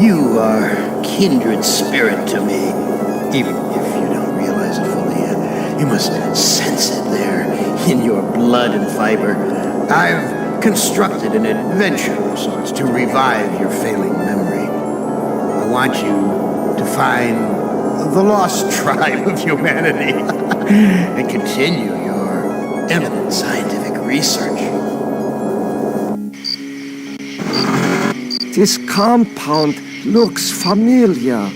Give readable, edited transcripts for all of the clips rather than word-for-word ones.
You are kindred spirit to me, even if you don't realize it fully yet. You must sense it there in your blood and fiber. I've constructed an adventure of sorts to revive your failing memory. I want you to find the lost tribe of humanity and continue your eminent scientific research. This compound looks familiar.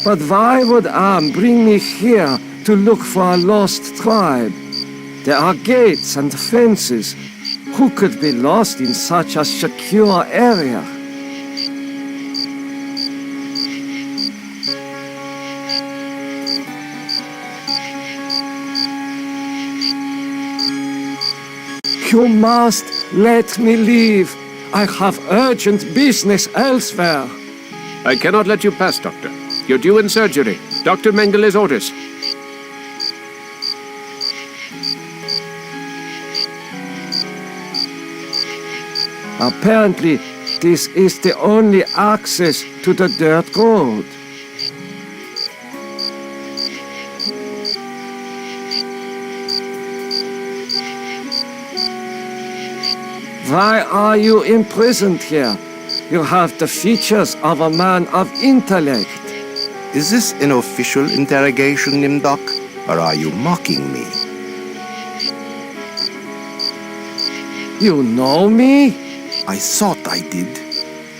But why would Am bring me here to look for a lost tribe? There are gates and fences. Who could be lost in such a secure area? You must let me leave. I have urgent business elsewhere. I cannot let you pass, Doctor. You're due in surgery. Dr. Mengel's orders. Apparently, this is the only access to the dirt road. Why are you imprisoned here? You have the features of a man of intellect. Is this an official interrogation, Nimdok? Or are you mocking me? You know me? I thought I did.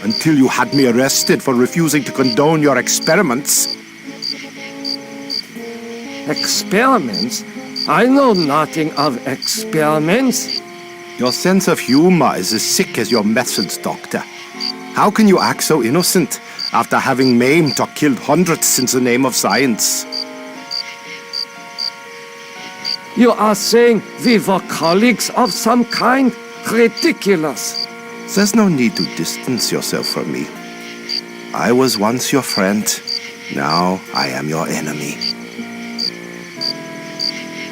Until you had me arrested for refusing to condone your experiments. Experiments? I know nothing of experiments. Your sense of humor is as sick as your methods, Doctor. How can you act so innocent after having maimed or killed hundreds in the name of science? You are saying we were colleagues of some kind? Ridiculous. There's no need to distance yourself from me. I was once your friend. Now I am your enemy.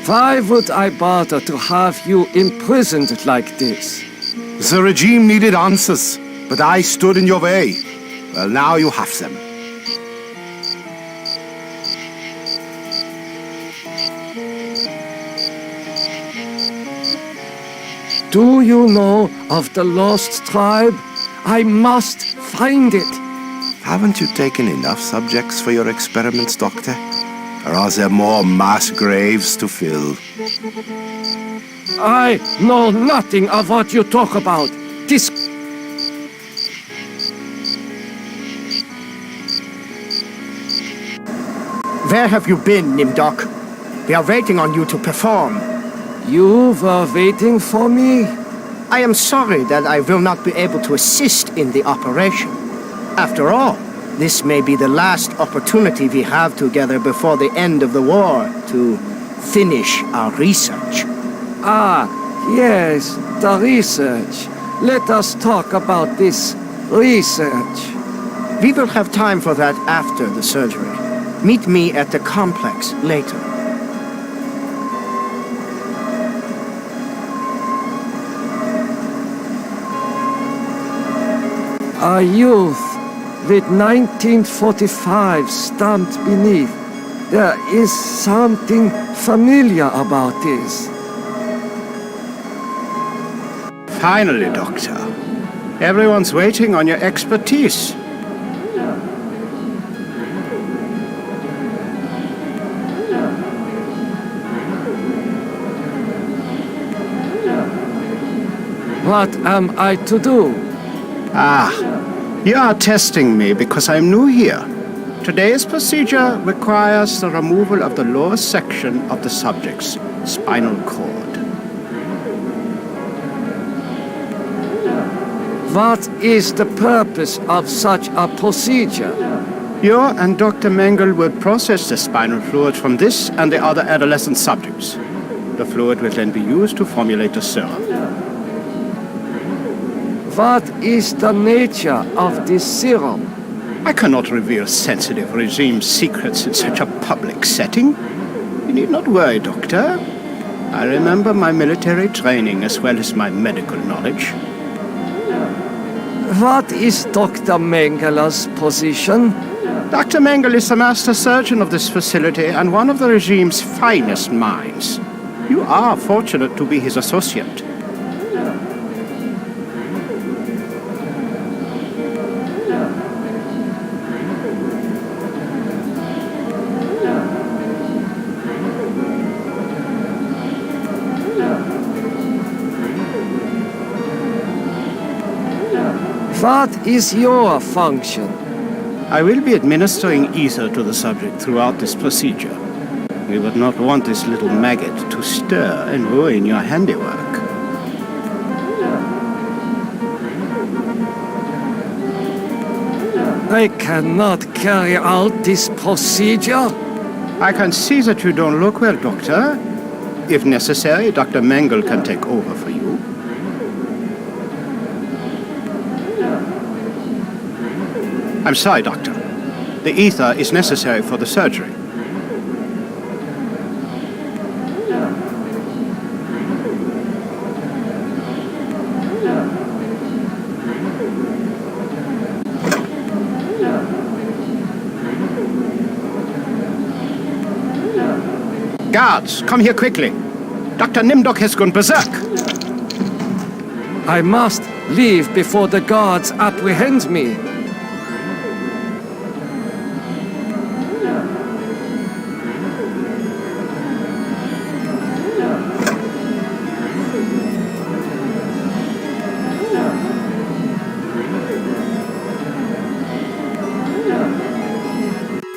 Why would I bother to have you imprisoned like this? The regime needed answers, but I stood in your way. Well, now you have them. Do you know of the lost tribe? I must find it. Haven't you taken enough subjects for your experiments, Doctor? Or are there more mass graves to fill? I know nothing of what you talk about. This... Where have you been, Nimdok? We are waiting on you to perform. You were waiting for me? I am sorry that I will not be able to assist in the operation. After all, this may be the last opportunity we have together before the end of the war to finish our research. Ah, yes, the research. Let us talk about this research. We will have time for that after the surgery. Meet me at the complex later. A youth with 1945 stamped beneath. There is something familiar about this. Finally, Doctor. Everyone's waiting on your expertise. What am I to do? You are testing me because I'm new here. Today's procedure requires the removal of the lower section of the subject's spinal cord. What is the purpose of such a procedure? You and Dr. Mengel will process the spinal fluid from this and the other adolescent subjects. The fluid will then be used to formulate the serum. What is the nature of this serum? I cannot reveal sensitive regime secrets in such a public setting. You need not worry, Doctor. I remember my military training as well as my medical knowledge. What is Dr. Mengele's position? Dr. Mengele is the master surgeon of this facility and one of the regime's finest minds. You are fortunate to be his associate. What is your function? I will be administering ether to the subject throughout this procedure. We would not want this little maggot to stir and ruin your handiwork. I cannot carry out this procedure. I can see that you don't look well, Doctor. If necessary, Dr. Mengele can take over for you. I'm sorry, Doctor. The ether is necessary for the surgery. Guards, come here quickly. Dr. Nimdok has gone berserk. I must leave before the guards apprehend me.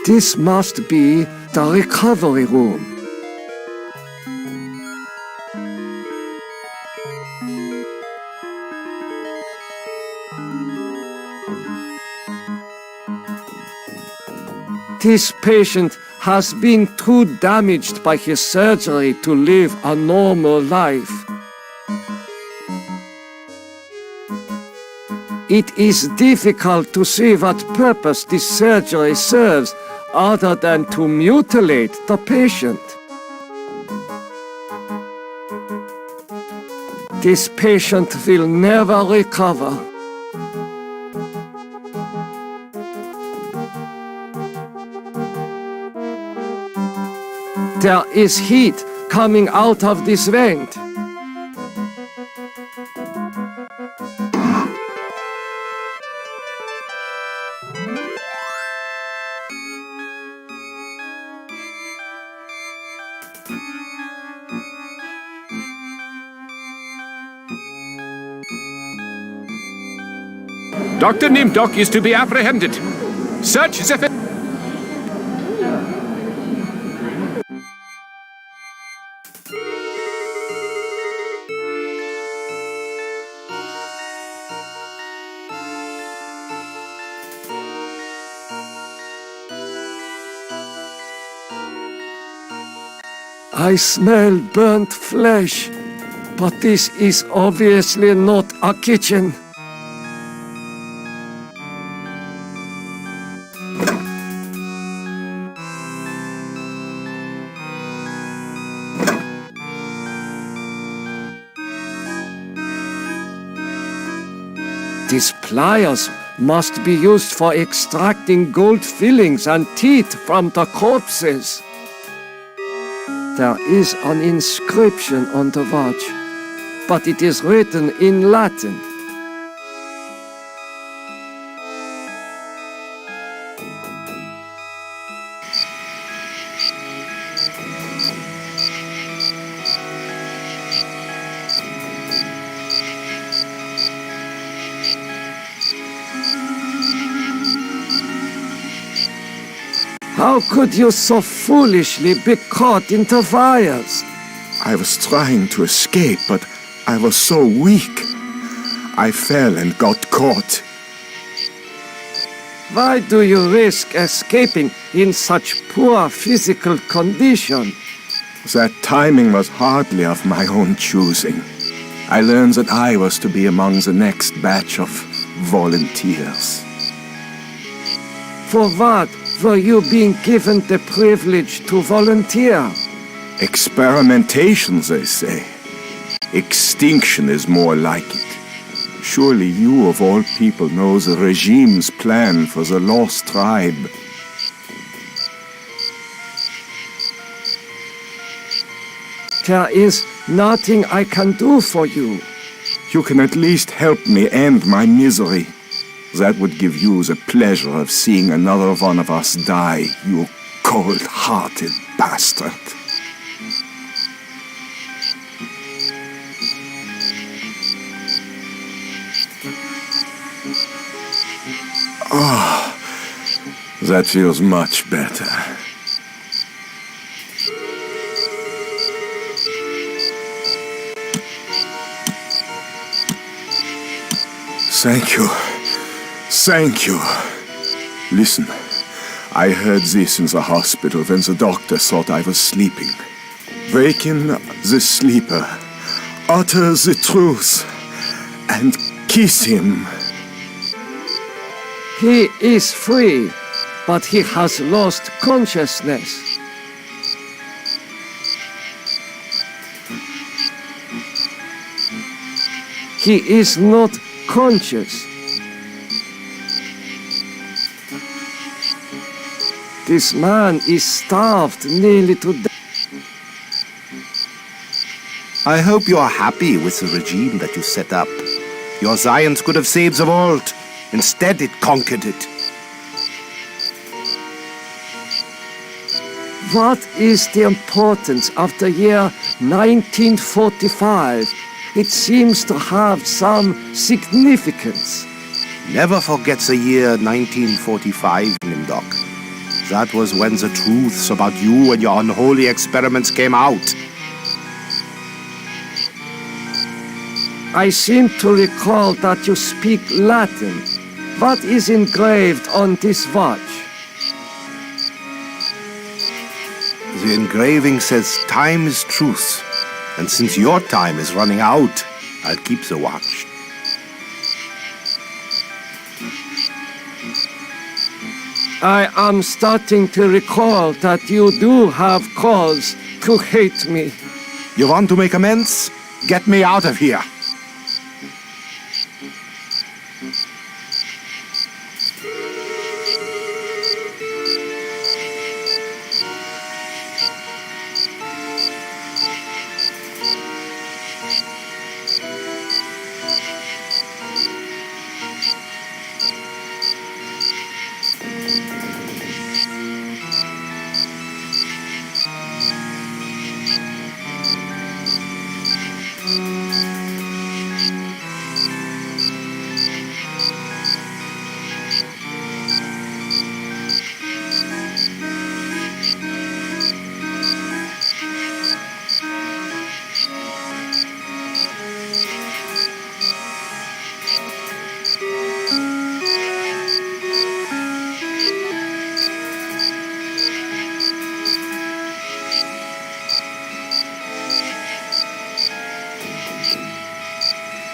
This must be the recovery room. This patient has been too damaged by his surgery to live a normal life. It is difficult to see what purpose this surgery serves other than to mutilate the patient. This patient will never recover. There is heat coming out of this vent. Dr. Nimdok is to be apprehended. Search the... I smell burnt flesh, but this is obviously not a kitchen. These pliers must be used for extracting gold fillings and teeth from the corpses. There is an inscription on the watch, but it is written in Latin. How could you so foolishly be caught in the fires? I was trying to escape, but I was so weak. I fell and got caught. Why do you risk escaping in such poor physical condition? That timing was hardly of my own choosing. I learned that I was to be among the next batch of volunteers. For what were you being given the privilege to volunteer? Experimentation, they say. Extinction is more like it. Surely you of all people know the regime's plan for the lost tribe. There is nothing I can do for you. You can at least help me end my misery. That would give you the pleasure of seeing another one of us die, you cold-hearted bastard. That feels much better. Thank you. Thank you. Listen, I heard this in the hospital when the doctor thought I was sleeping. Waken the sleeper, utter the truth, and kiss him. He is free, but he has lost consciousness. He is not conscious. This man is starved nearly to death. I hope you are happy with the regime that you set up. Your science could have saved the world. Instead, it conquered it. What is the importance of the year 1945? It seems to have some significance. Never forget the year 1945, Nimdok. That was when the truths about you and your unholy experiments came out. I seem to recall that you speak Latin. What is engraved on this watch? The engraving says time is truth. And since your time is running out, I'll keep the watch. I am starting to recall that you do have cause to hate me. You want to make amends? Get me out of here.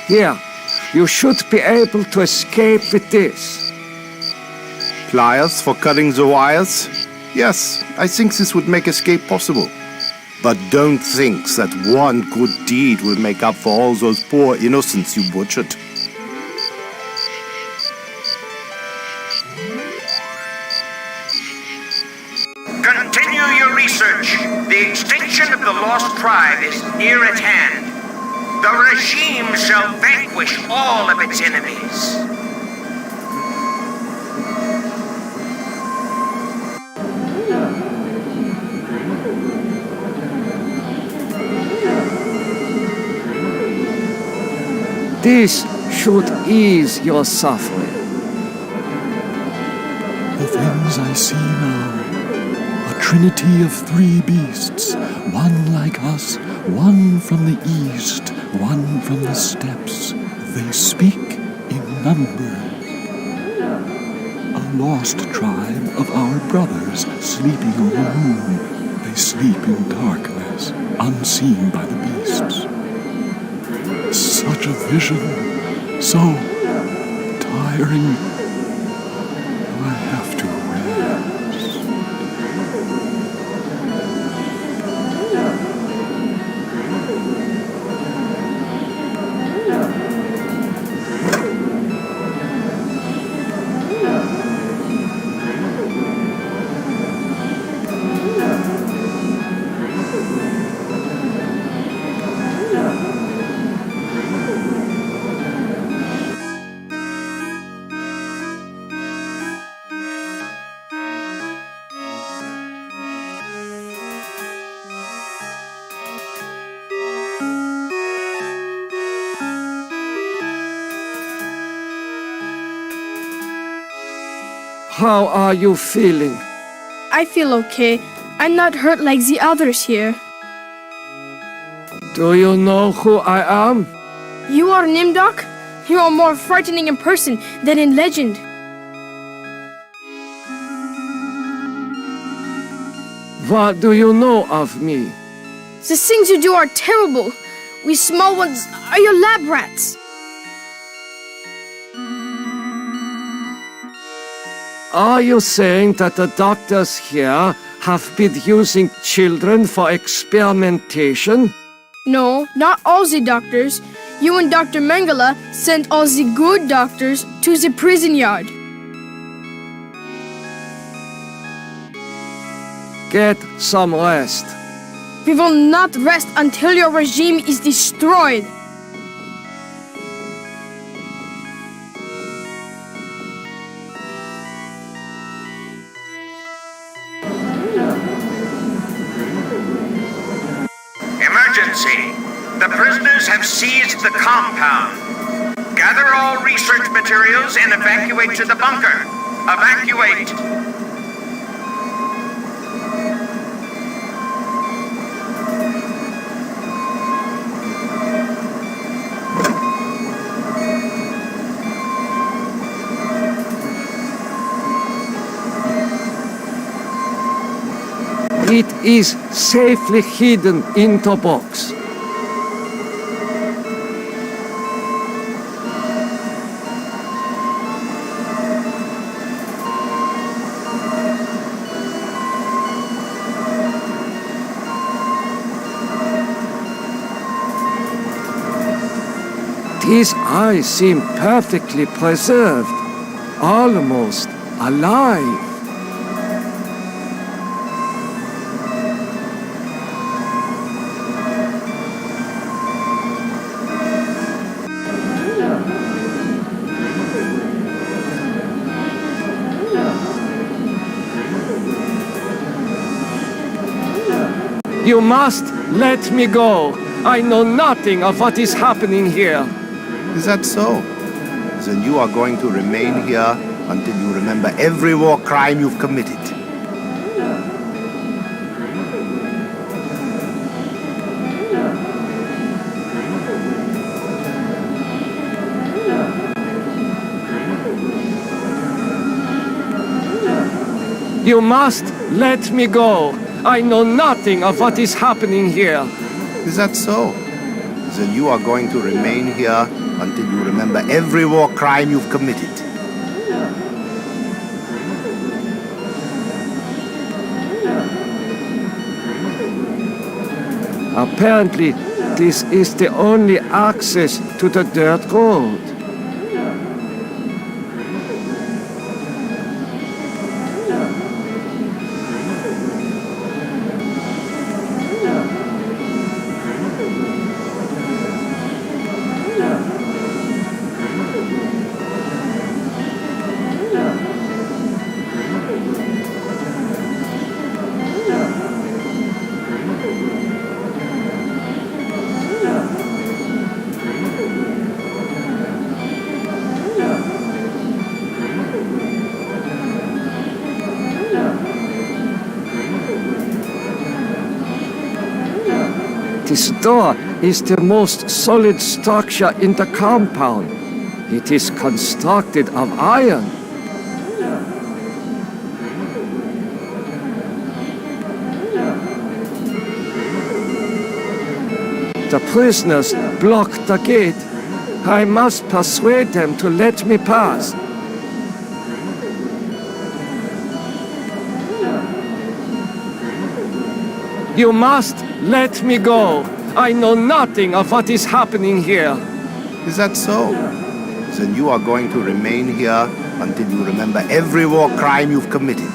Here, you should be able to escape with this. Pliers for cutting the wires? Yes, I think this would make escape possible. But don't think that one good deed will make up for all those poor innocents you butchered. Continue your research. The extinction of the lost tribe is near at hand. The regime shall vanquish all of its enemies. This should ease your suffering. The things I see now, a trinity of three beasts, one like us, one from the east, one from the steppes. They speak in number. A lost tribe of our brothers sleeping on the moon. They sleep in darkness, unseen by the beasts. Such a vision, so tiring. I have to rest. How are you feeling? I feel okay. I'm not hurt like the others here. Do you know who I am? You are Nimdok? You are more frightening in person than in legend. What do you know of me? The things you do are terrible. We small ones are your lab rats. Are you saying that the doctors here have been using children for experimentation? No, not all the doctors. You and Dr. Mengele sent all the good doctors to the prison yard. Get some rest. We will not rest until your regime is destroyed. Emergency! The prisoners have seized the compound. Gather all research materials and evacuate to the bunker. Evacuate! It is safely hidden in the box. These eyes seem perfectly preserved, almost alive. You must let me go. I know nothing of what is happening here. Is that so? Then you are going to remain here until you remember every war crime you've committed. You must let me go. I know nothing of what is happening here. Is that so? Then you are going to remain here until you remember every war crime you've committed. Apparently, this is the only access to the dirt road. This door is the most solid structure in the compound. It is constructed of iron. The prisoners block the gate. I must persuade them to let me pass. You must let me go. I know nothing of what is happening here. Is that so? Then you are going to remain here until you remember every war crime you've committed.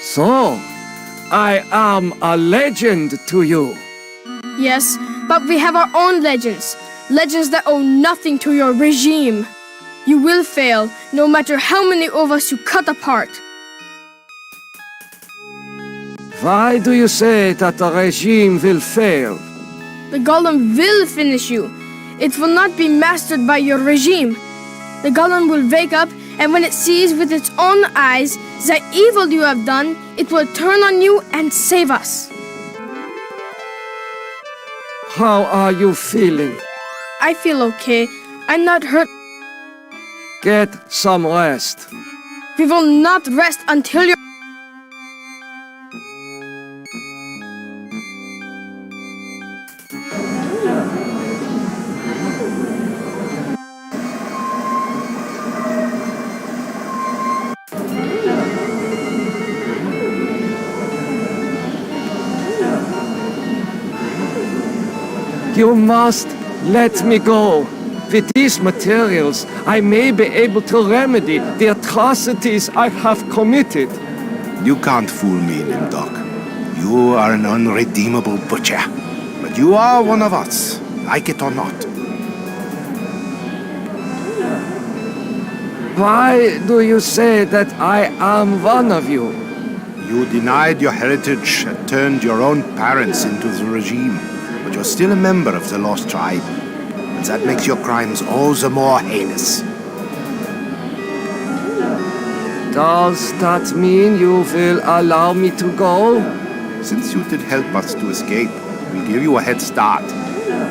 So, I am a legend to you. Yes, but we have our own legends. Legends that owe nothing to your regime. You will fail, no matter how many of us you cut apart. Why do you say that the regime will fail? The golem will finish you. It will not be mastered by your regime. The golem will wake up, and when it sees with its own eyes the evil you have done, it will turn on you and save us. How are you feeling? I feel okay. I'm not hurt. Get some rest. We will not rest until you're... You must let me go. With these materials, I may be able to remedy the atrocities I have committed. You can't fool me, Nimdok. You are an unredeemable butcher. But you are one of us, like it or not. Why do you say that I am one of you? You denied your heritage and turned your own parents into the regime. But you're still a member of the Lost Tribe. And that makes your crimes all the more heinous. Does that mean you will allow me to go? Since you did help us to escape, we'll give you a head start.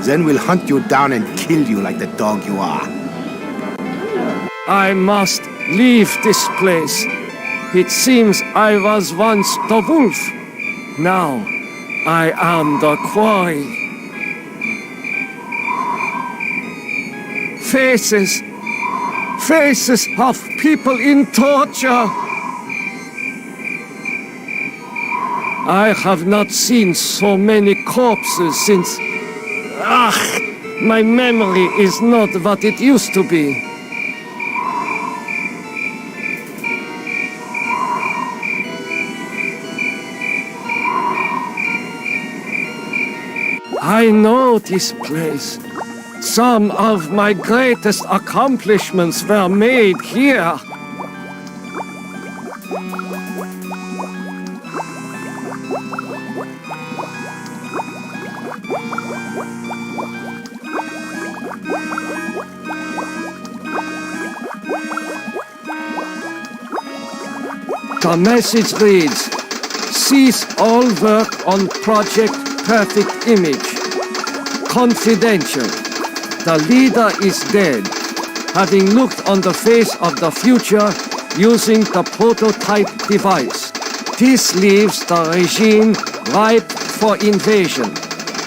Then we'll hunt you down and kill you like the dog you are. I must leave this place. It seems I was once the wolf. Now I am the quarry. Faces of people in torture. I have not seen so many corpses since... my memory is not what it used to be. I know this place. Some of my greatest accomplishments were made here. The message reads, cease all work on Project Perfect Image. Confidential. The leader is dead, having looked on the face of the future using the prototype device. This leaves the regime ripe for invasion.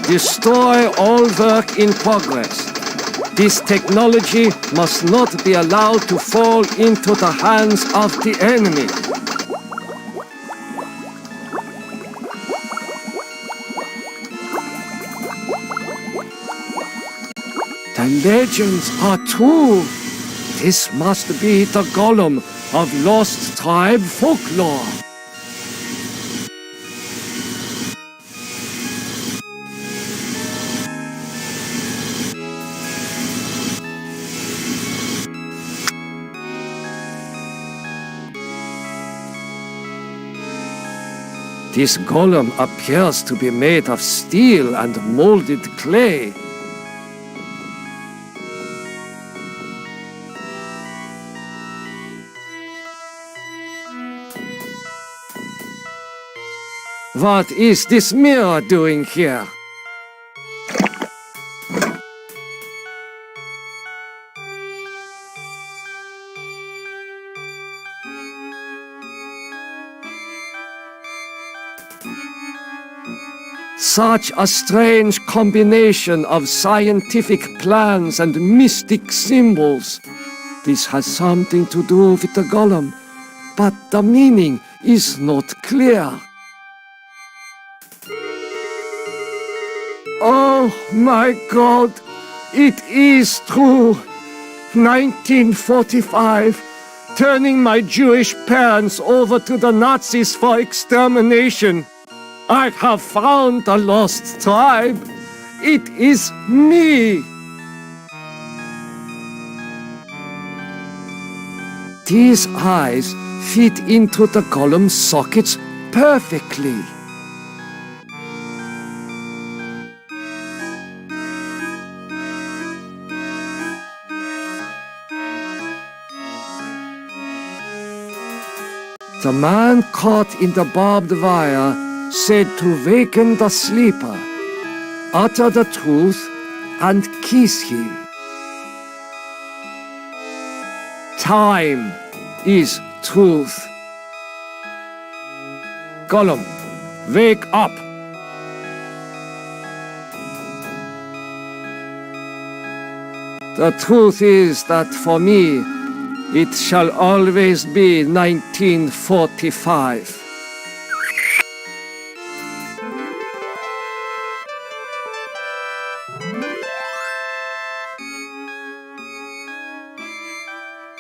Destroy all work in progress. This technology must not be allowed to fall into the hands of the enemy. The legends are true. This must be the golem of Lost Tribe folklore. This golem appears to be made of steel and molded clay. What is this mirror doing here? Such a strange combination of scientific plans and mystic symbols. This has something to do with the golem, but the meaning is not clear. Oh my God, it is true. 1945, turning my Jewish parents over to the Nazis for extermination. I have found the lost tribe. It is me. These eyes fit into the golem's sockets perfectly. The man caught in the barbed wire said to waken the sleeper, utter the truth, and kiss him. Time is truth. Golem, wake up! The truth is that for me, it shall always be 1945.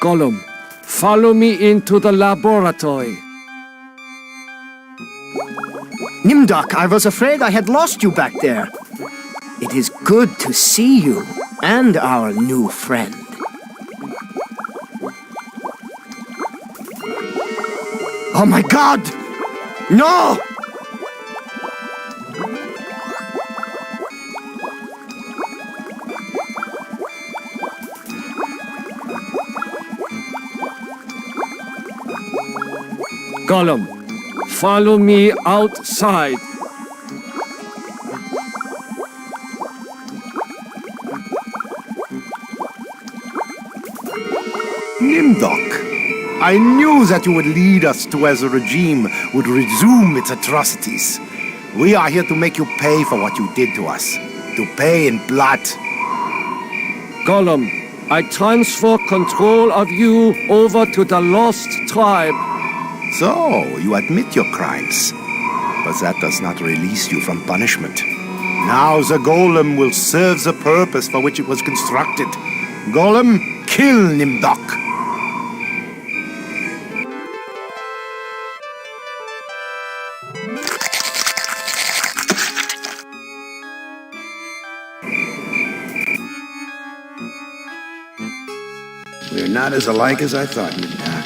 Gollum, follow me into the laboratory. Nimdok, I was afraid I had lost you back there. It is good to see you and our new friend. Oh my God! No! Gollum, follow me outside. Nimdok, I knew that you would lead us to where the regime would resume its atrocities. We are here to make you pay for what you did to us. To pay in blood. Gollum, I transfer control of you over to the lost tribe. So, you admit your crimes. But that does not release you from punishment. Now the golem will serve the purpose for which it was constructed. Golem, kill Nimdok. We're not as alike as I thought, Nimdok.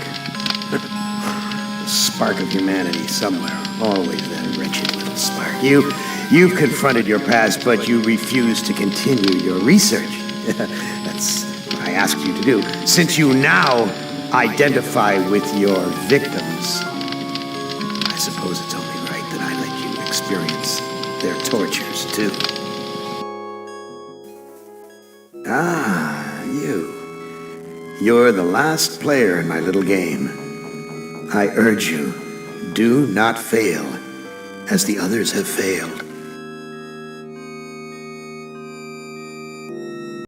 A spark of humanity somewhere, always that wretched little spark. You've confronted your past, but you refuse to continue your research. That's what I asked you to do. Since you now identify with your victims, I suppose it's only right that I let you experience their tortures, too. Ah, you. You're the last player in my little game. I urge you, do not fail, as the others have failed.